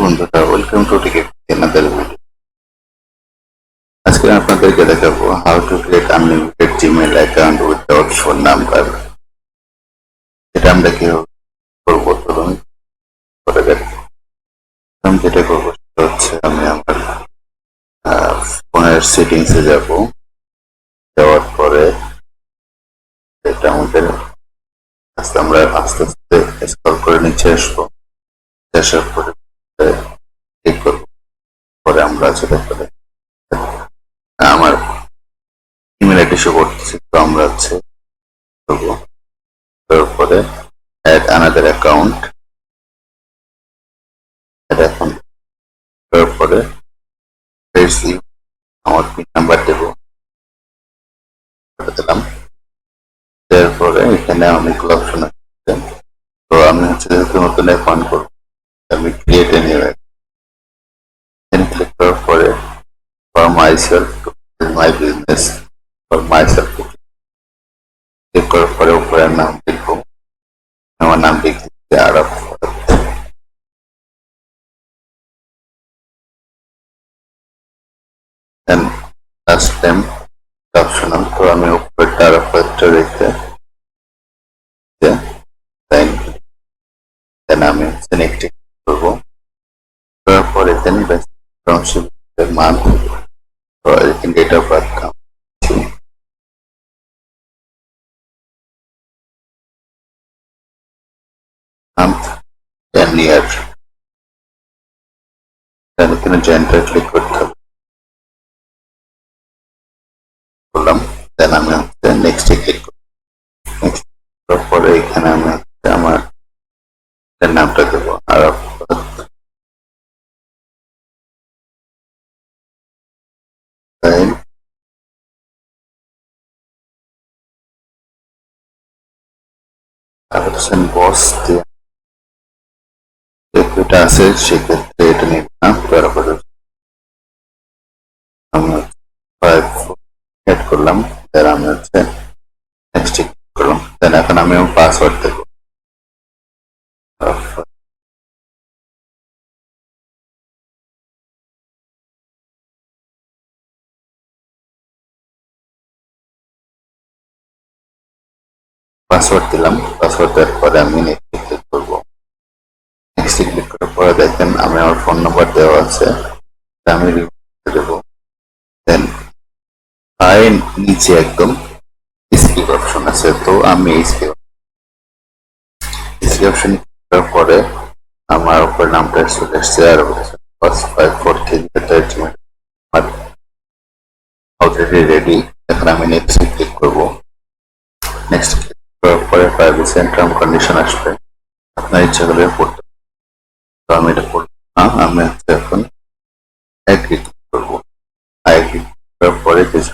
বন্ধুরা, welcome to ticket another video. আজকে আপনাদেরকে দেখাবো how to create unlimited Gmail account without phone number. এটা আমরা কি করবো চলুন করে দেখি। আমি যেটা করবো সেটা হচ্ছে আমি আমার ফোনের সেটিংসে যাব। যাওয়ার পরে এটা আমাদের আমরা আস্তে আস্তে স্ক্রল করে নিচে আসবো। আসার পরে ক্লিক করবো। পরে আমরা যেটা করে আমার ইমেল আইডি শো করতেছি, তো আমরা হচ্ছে করবো। তারপরে অ্যাড আনাদার অ্যাকাউন্ট, তারপরে আমার পিন নাম্বার দেবো, দিলাম। তারপরে এখানে অনেকগুলো অপশন আছে, তো আমি হচ্ছে যেহেতু নতুন অ্যাকাউন্ট করবো, আমি ক্রিয়েট এ নিয়ে ক্লিক করার পরে for my self, my business, for my self click করার পরে উপরে নাম লিখবো। আমার নাম লিখতে আরব, লাস্ট টাইম অপশনাল, তো আমি উপরেরটা আরব রেখে আমি নেক্সট করবো। তারপরে month, date of birth month 10 year, এখানে জেন্ডার ক্লিক করতে হবে, করলাম। দেন আমি হচ্ছে নেক্সটে ক্লিক করব। নেক্সট করার পরে এখানে আমি হচ্ছে আমার নামটা দেবো আরব। বস এটা আছে, সেক্ষেত্রে এটা নিব না। তারপরে আমি এড করলাম, দেন আমি হচ্ছে নেক্সট করলাম। দেন এখন আমি পাসওয়ার্ড দেবো। পাসওয়ার্ড দিলাম, পাসওয়ার্ড দেওয়ার পরে আমি নেক্সট ক্লিক করবো। নেক্সট ক্লিক করার পরে দেখেন আমি আমার ফোন নাম্বার দেওয়া আছে, আমি দেবো। দেন নিচে একদম স্কিপ অপশন আছে, তো আমি স্কিপ অপশন করার পরে আমার উপর নামটা চলে এসছে আর 543 অলরেডি রেডি। এখন আমি নেক্সট ক্লিক করবো। নেক্সট ক্লিক করার পরে প্রাইভেসি এন্ড টার্ম কন্ডিশন আসবে, আপনার ইচ্ছা করলে পড়তে। তো আমি এটা পড়বো না, আমি হচ্ছে এখন এগ্রি ক্লিক করবো। এগ্রি করার পরে কিছু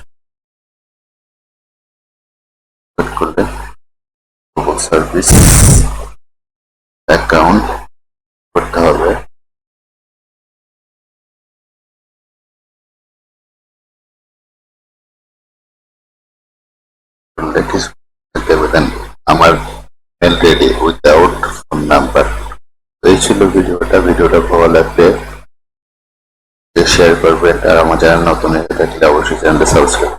করলে সার্ভিস অ্যাকাউন্ট করতে হবে। আমার mail ready without phone number. এই ছিল ভিডিওটা ভালো লাগলে শেয়ার করবেন, আর আমার চ্যানেল নতুন হয়ে থাকলে অবশ্যই চ্যানেলটা সাবস্ক্রাইব